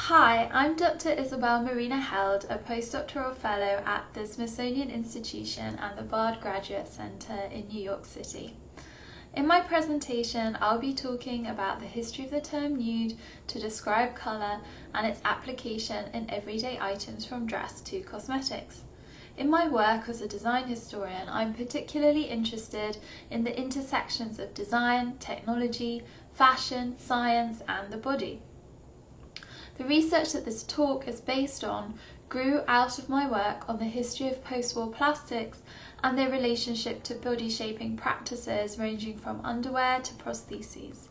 Hi, I'm Dr. Isabelle Marina Held, a postdoctoral fellow at the Smithsonian Institution and the Bard Graduate Center in New York City. In my presentation, I'll be talking about the history of the term nude to describe colour and its application in everyday items from dress to cosmetics. In my work as a design historian, I'm particularly interested in the intersections of design, technology, fashion, science, and the body. The research that this talk is based on grew out of my work on the history of post-war plastics and their relationship to body shaping practices ranging from underwear to prostheses.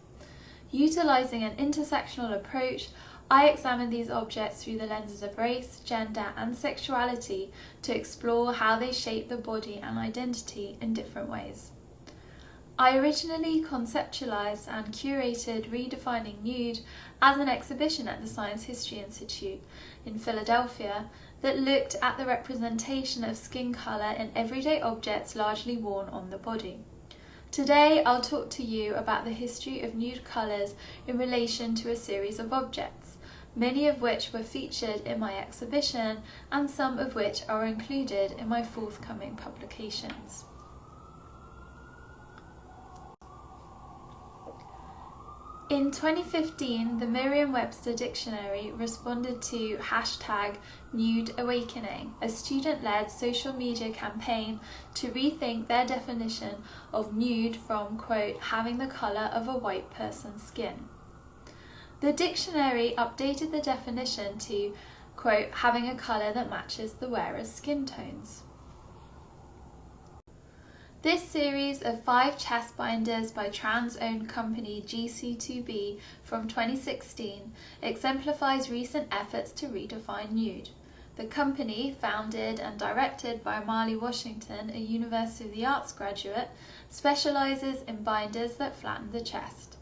Utilising an intersectional approach, I examine these objects through the lenses of race, gender and sexuality to explore how they shape the body and identity in different ways. I originally conceptualised and curated Redefining Nude as an exhibition at the Science History Institute in Philadelphia that looked at the representation of skin colour in everyday objects largely worn on the body. Today I'll talk to you about the history of nude colours in relation to a series of objects, many of which were featured in my exhibition and some of which are included in my forthcoming publications. In 2015, the Merriam-Webster dictionary responded to #NudeAwakening, a student-led social media campaign to rethink their definition of nude from, quote, having the colour of a white person's skin. The dictionary updated the definition to, quote, having a colour that matches the wearer's skin tones. This series of 5 chest binders by trans-owned company GC2B from 2016 exemplifies recent efforts to redefine nude. The company, founded and directed by Marley Washington, a University of the Arts graduate, specialises in binders that flatten the chest.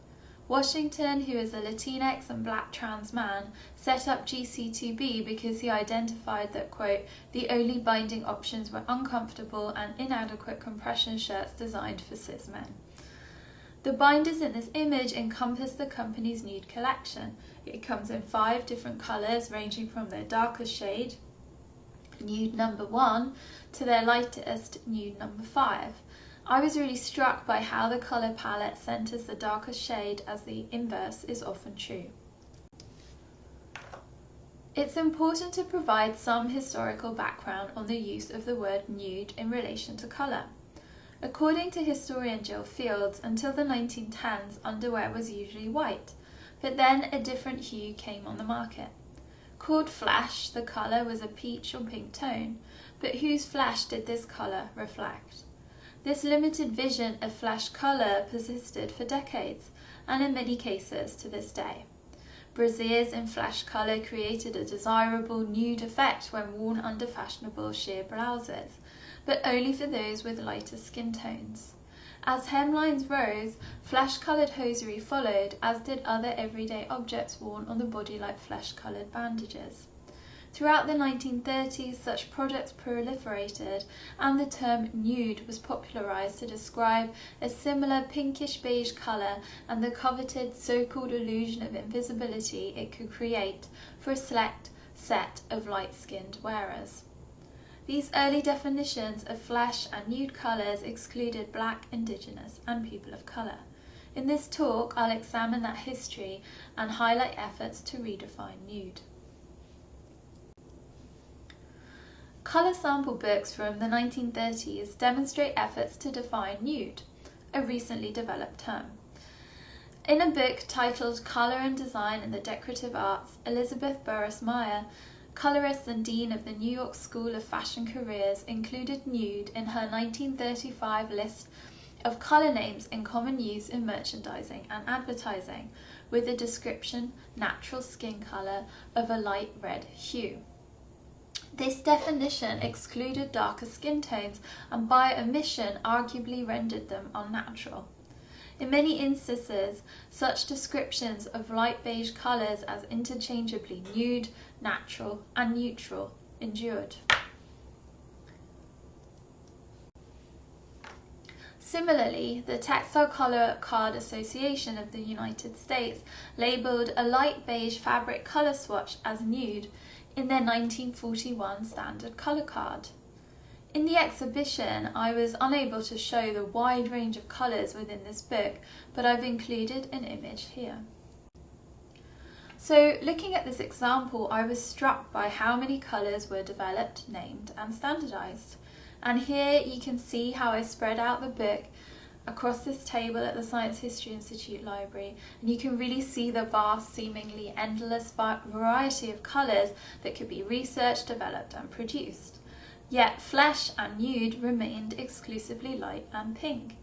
Washington, who is a Latinx and black trans man, set up GC2B because he identified that, quote, the only binding options were uncomfortable and inadequate compression shirts designed for cis men. The binders in this image encompass the company's nude collection. It comes in 5 different colours ranging from their darkest shade, nude number 1, to their lightest, nude number 5. I was really struck by how the colour palette centres the darkest shade, as the inverse is often true. It's important to provide some historical background on the use of the word nude in relation to colour. According to historian Jill Fields, until the 1910s underwear was usually white, but then a different hue came on the market. Called flesh, the colour was a peach or pink tone, but whose flesh did this colour reflect? This limited vision of flesh colour persisted for decades, and in many cases to this day. Brasiers in flesh colour created a desirable nude effect when worn under fashionable sheer blouses, but only for those with lighter skin tones. As hemlines rose, flesh-coloured hosiery followed, as did other everyday objects worn on the body like flesh-coloured bandages. Throughout the 1930s, such products proliferated, and the term nude was popularised to describe a similar pinkish-beige colour and the coveted so-called illusion of invisibility it could create for a select set of light-skinned wearers. These early definitions of flesh and nude colours excluded black, indigenous and people of colour. In this talk, I'll examine that history and highlight efforts to redefine nude. Colour sample books from the 1930s demonstrate efforts to define nude, a recently developed term. In a book titled Colour and Design in the Decorative Arts, Elizabeth Burris Meyer, colourist and dean of the New York School of Fashion Careers, included nude in her 1935 list of colour names in common use in merchandising and advertising, with the description natural skin colour of a light red hue. This definition excluded darker skin tones and by omission arguably rendered them unnatural. In many instances, such descriptions of light beige colours as interchangeably nude, natural and neutral endured. Similarly, the Textile Colour Card Association of the United States labelled a light beige fabric colour swatch as nude in their 1941 standard colour card. In the exhibition, I was unable to show the wide range of colours within this book, but I've included an image here. So, looking at this example, I was struck by how many colours were developed, named and standardised. And here you can see how I spread out the book across this table at the Science History Institute Library, and you can really see the vast, seemingly endless variety of colours that could be researched, developed and produced. Yet flesh and nude remained exclusively light and pink.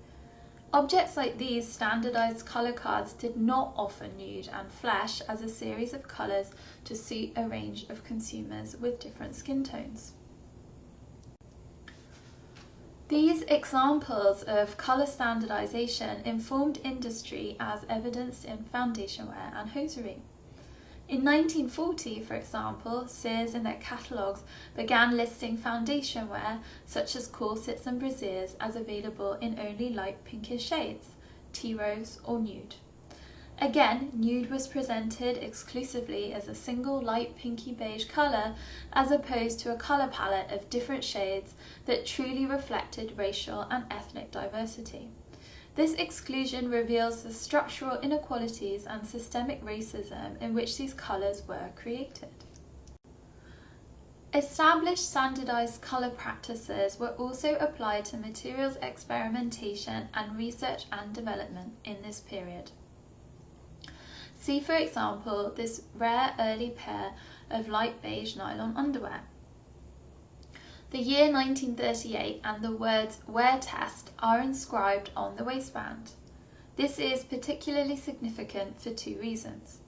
Objects like these standardised colour cards did not offer nude and flesh as a series of colours to suit a range of consumers with different skin tones. These examples of colour standardisation informed industry as evidenced in foundation wear and hosiery. In 1940, for example, Sears in their catalogues began listing foundation wear such as corsets and brassieres as available in only light pinkish shades, tea rose or nude. Again, nude was presented exclusively as a single light pinky beige colour as opposed to a colour palette of different shades that truly reflected racial and ethnic diversity. This exclusion reveals the structural inequalities and systemic racism in which these colours were created. Established standardised colour practices were also applied to materials experimentation and research and development in this period. See, for example, this rare early pair of light beige nylon underwear. The year 1938 and the words "wear test" are inscribed on the waistband. This is particularly significant for two reasons.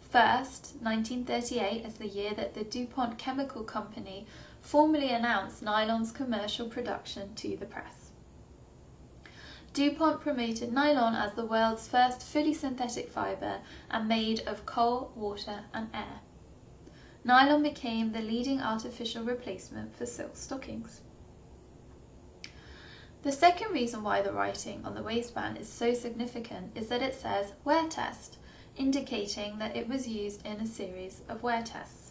First, 1938 is the year that the DuPont Chemical Company formally announced nylon's commercial production to the press. DuPont promoted nylon as the world's first fully synthetic fibre and made of coal, water and air. Nylon became the leading artificial replacement for silk stockings. The second reason why the writing on the waistband is so significant is that it says "wear test," indicating that it was used in a series of wear tests.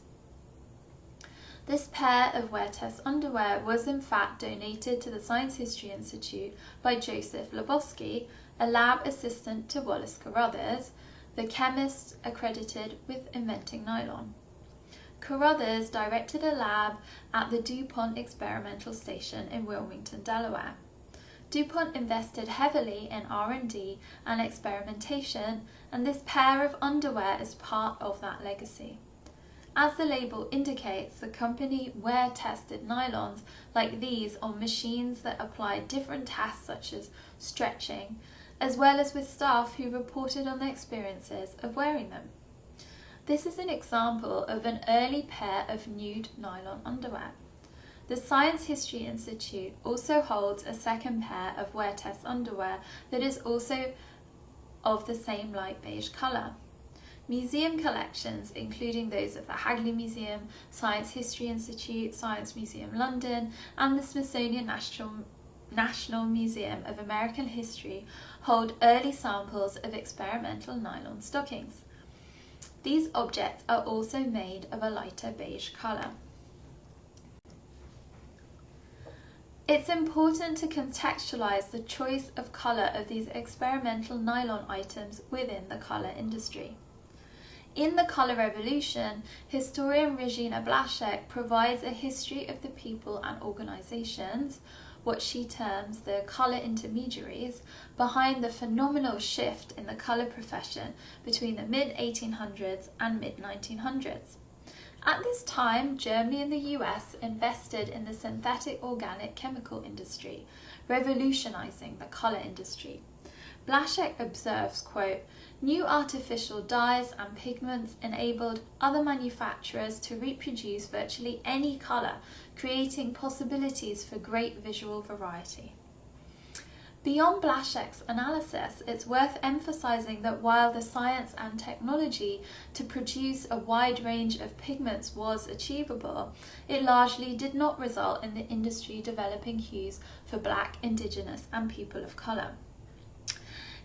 This pair of wear test underwear was in fact donated to the Science History Institute by Joseph Lebowski, a lab assistant to Wallace Carruthers, the chemist accredited with inventing nylon. Carruthers directed a lab at the DuPont Experimental Station in Wilmington, Delaware. DuPont invested heavily in R&D and experimentation, and this pair of underwear is part of that legacy. As the label indicates, the company wear-tested nylons like these on machines that applied different tests such as stretching, as well as with staff who reported on their experiences of wearing them. This is an example of an early pair of nude nylon underwear. The Science History Institute also holds a second pair of wear test underwear that is also of the same light beige colour. Museum collections, including those of the Hagley Museum, Science History Institute, Science Museum London and the Smithsonian National Museum of American History, hold early samples of experimental nylon stockings. These objects are also made of a lighter beige colour. It's important to contextualise the choice of colour of these experimental nylon items within the colour industry. In The Colour Revolution, historian Regina Blaszek provides a history of the people and organisations, what she terms the colour intermediaries, behind the phenomenal shift in the colour profession between the mid-1800s and mid-1900s. At this time, Germany and the US invested in the synthetic organic chemical industry, revolutionising the colour industry. Blaszek observes, quote, "New artificial dyes and pigments enabled other manufacturers to reproduce virtually any colour, creating possibilities for great visual variety." Beyond Blaschek's analysis, it's worth emphasizing that while the science and technology to produce a wide range of pigments was achievable, it largely did not result in the industry developing hues for Black, Indigenous, and people of colour.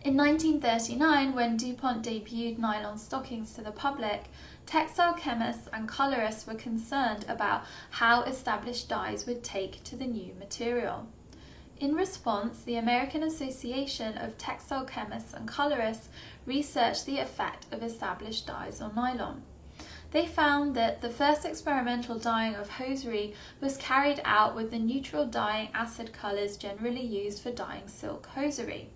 In 1939, when DuPont debuted nylon stockings to the public, textile chemists and colourists were concerned about how established dyes would take to the new material. In response, the American Association of Textile Chemists and Colourists researched the effect of established dyes on nylon. They found that the first experimental dyeing of hosiery was carried out with the neutral dyeing acid colours generally used for dyeing silk hosiery.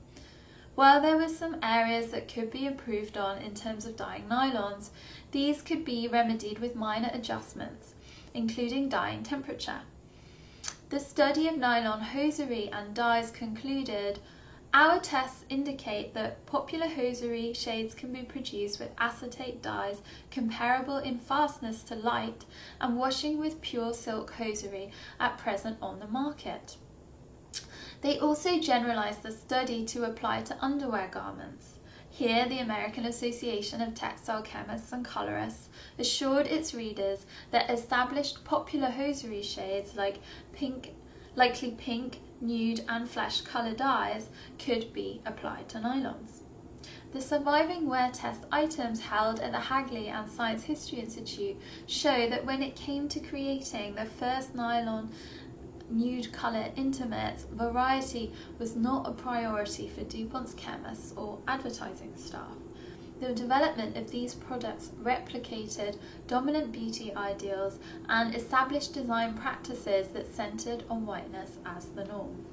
While there were some areas that could be improved on in terms of dyeing nylons, these could be remedied with minor adjustments, including dyeing temperature. The study of nylon hosiery and dyes concluded, our tests indicate that popular hosiery shades can be produced with acetate dyes comparable in fastness to light and washing with pure silk hosiery at present on the market. They also generalized the study to apply to underwear garments. Here, the American Association of Textile Chemists and Colourists assured its readers that established popular hosiery shades like likely pink, nude and flesh colour dyes could be applied to nylons. The surviving wear test items held at the Hagley and Science History Institute show that when it came to creating the first nylon nude colour intimates, variety was not a priority for DuPont's chemists or advertising staff. The development of these products replicated dominant beauty ideals and established design practices that centred on whiteness as the norm.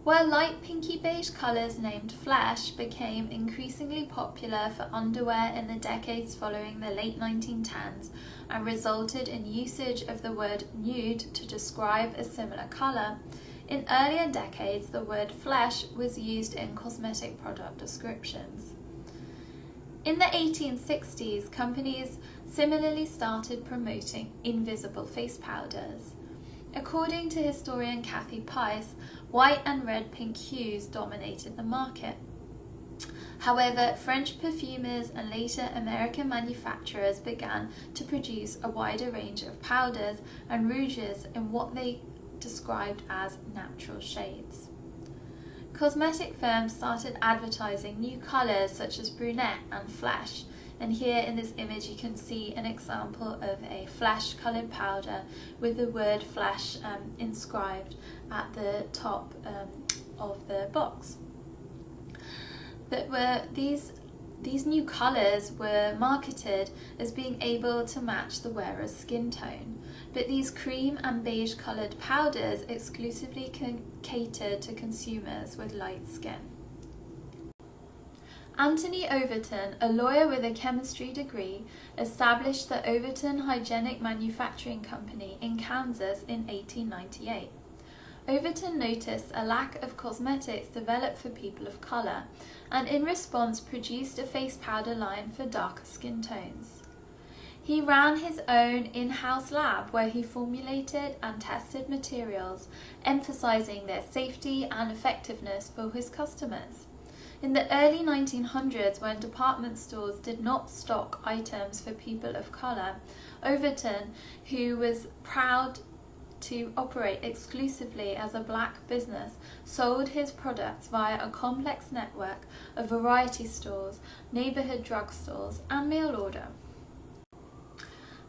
While light pinky beige colours named flesh became increasingly popular for underwear in the decades following the late 1910s and resulted in usage of the word nude to describe a similar colour, in earlier decades the word flesh was used in cosmetic product descriptions. In the 1860s, companies similarly started promoting invisible face powders. According to historian Kathy Pice, white and red-pink hues dominated the market. However, French perfumers and later American manufacturers began to produce a wider range of powders and rouges in what they described as natural shades. Cosmetic firms started advertising new colours such as brunette and flesh, and here in this image you can see an example of a flesh coloured powder with the word flesh inscribed at the top of the box. These new colours were marketed as being able to match the wearer's skin tone, but these cream and beige coloured powders exclusively catered to consumers with light skin. Anthony Overton, a lawyer with a chemistry degree, established the Overton Hygienic Manufacturing Company in Kansas in 1898. Overton noticed a lack of cosmetics developed for people of colour, and in response produced a face powder line for darker skin tones. He ran his own in-house lab where he formulated and tested materials, emphasising their safety and effectiveness for his customers. In the early 1900s, when department stores did not stock items for people of colour, Overton, who was proud to operate exclusively as a black business, sold his products via a complex network of variety stores, neighbourhood drugstores and mail order.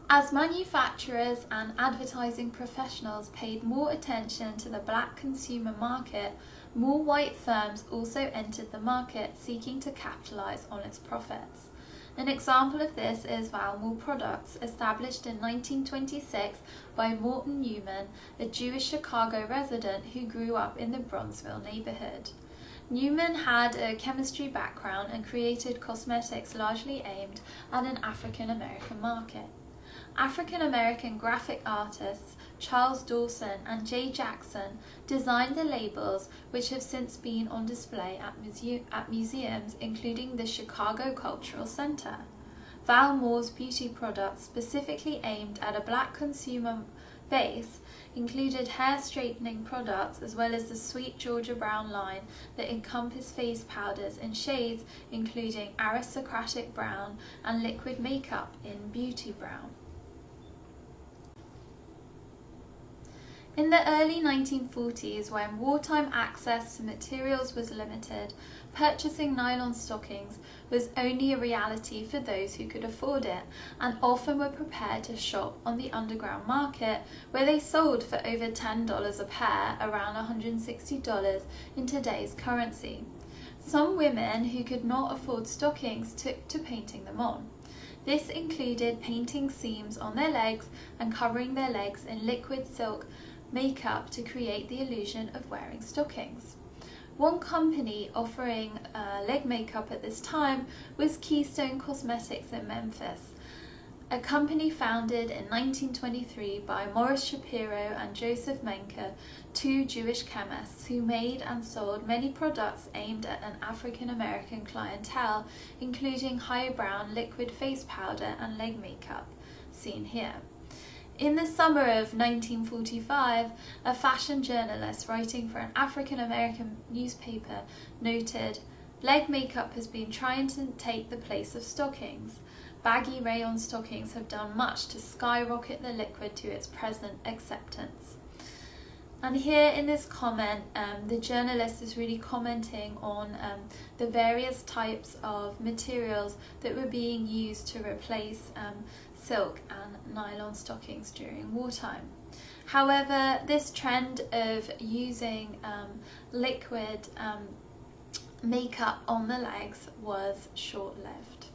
As manufacturers and advertising professionals paid more attention to the black consumer market, more white firms also entered the market seeking to capitalise on its profits. An example of this is Valmore Products, established in 1926 by Morton Newman, a Jewish Chicago resident who grew up in the Bronzeville neighbourhood. Newman had a chemistry background and created cosmetics largely aimed at an African American market. African American graphic artists Charles Dawson and Jay Jackson designed the labels, which have since been on display at museums including the Chicago Cultural Center. Valmore's beauty products specifically aimed at a black consumer base included hair straightening products as well as the Sweet Georgia Brown line that encompassed face powders in shades including aristocratic brown and liquid makeup in beauty brown. In the early 1940s, when wartime access to materials was limited, purchasing nylon stockings was only a reality for those who could afford it and often were prepared to shop on the underground market where they sold for over $10 a pair, around $160 in today's currency. Some women who could not afford stockings took to painting them on. This included painting seams on their legs and covering their legs in liquid silk makeup to create the illusion of wearing stockings. One company offering leg makeup at this time was Keystone Cosmetics in Memphis, a company founded in 1923 by Morris Shapiro and Joseph Menker, two Jewish chemists who made and sold many products aimed at an African American clientele, including high brown liquid face powder and leg makeup, seen here. In the summer of 1945, a fashion journalist writing for an African American newspaper noted, "Leg makeup has been trying to take the place of stockings. Baggy rayon stockings have done much to skyrocket the liquid to its present acceptance." And here in this comment, the journalist is really commenting on the various types of materials that were being used to replace silk and nylon stockings during wartime. However, this trend of using liquid makeup on the legs was short-lived.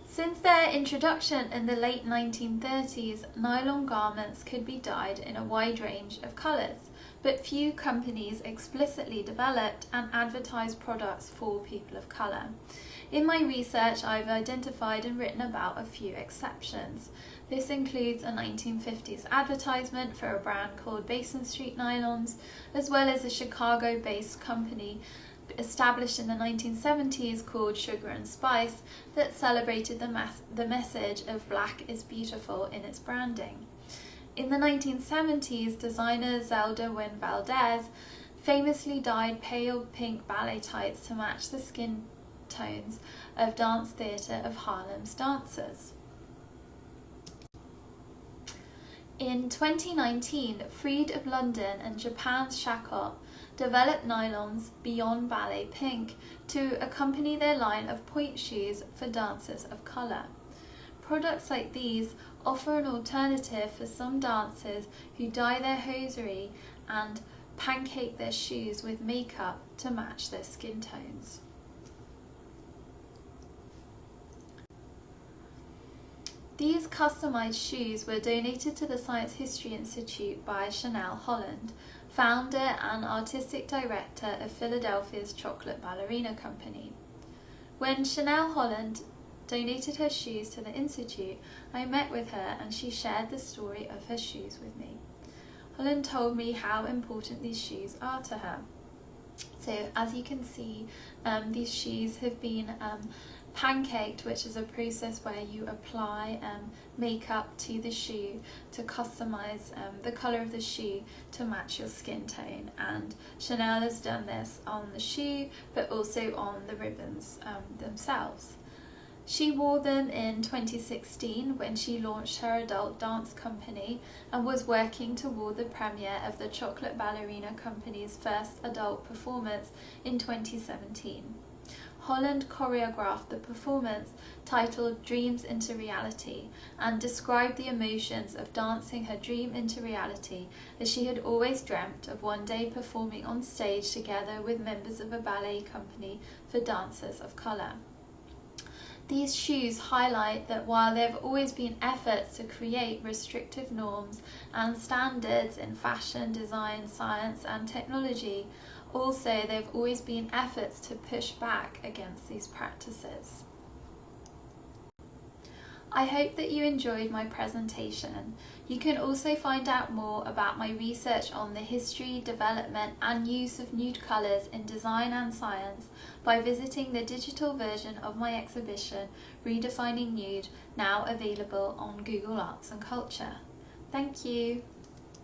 Since their introduction in the late 1930s, nylon garments could be dyed in a wide range of colours, but few companies explicitly developed and advertised products for people of colour. In my research, I've identified and written about a few exceptions. This includes a 1950s advertisement for a brand called Basin Street Nylons, as well as a Chicago-based company established in the 1970s called Sugar and Spice that celebrated the message of Black is beautiful in its branding. In the 1970s, designer Zelda Wynn Valdez famously dyed pale pink ballet tights to match the skin tones of dance theatre of Harlem's dancers. In 2019, Freed of London and Japan's Shakot developed nylons beyond ballet pink to accompany their line of point shoes for dancers of colour. Products like these offer an alternative for some dancers who dye their hosiery and pancake their shoes with makeup to match their skin tones. These customised shoes were donated to the Science History Institute by Chanel Holland, founder and artistic director of Philadelphia's Chocolate Ballerina Company. When Chanel Holland donated her shoes to the Institute, I met with her and she shared the story of her shoes with me. Holland told me how important these shoes are to her. So as you can see, these shoes have been pancaked, which is a process where you apply makeup to the shoe to customize the color of the shoe to match your skin tone, and Chanel has done this on the shoe but also on the ribbons themselves. She wore them in 2016 when she launched her adult dance company and was working toward the premiere of the Chocolate Ballerina Company's first adult performance in 2017. Holland choreographed the performance, titled Dreams into Reality, and described the emotions of dancing her dream into reality, as she had always dreamt of one day performing on stage together with members of a ballet company for dancers of colour. These shoes highlight that while there have always been efforts to create restrictive norms and standards in fashion, design, science and technology, also there have always been efforts to push back against these practices. I hope that you enjoyed my presentation. You can also find out more about my research on the history, development and use of nude colours in design and science by visiting the digital version of my exhibition, Redefining Nude, now available on Google Arts and Culture. Thank you.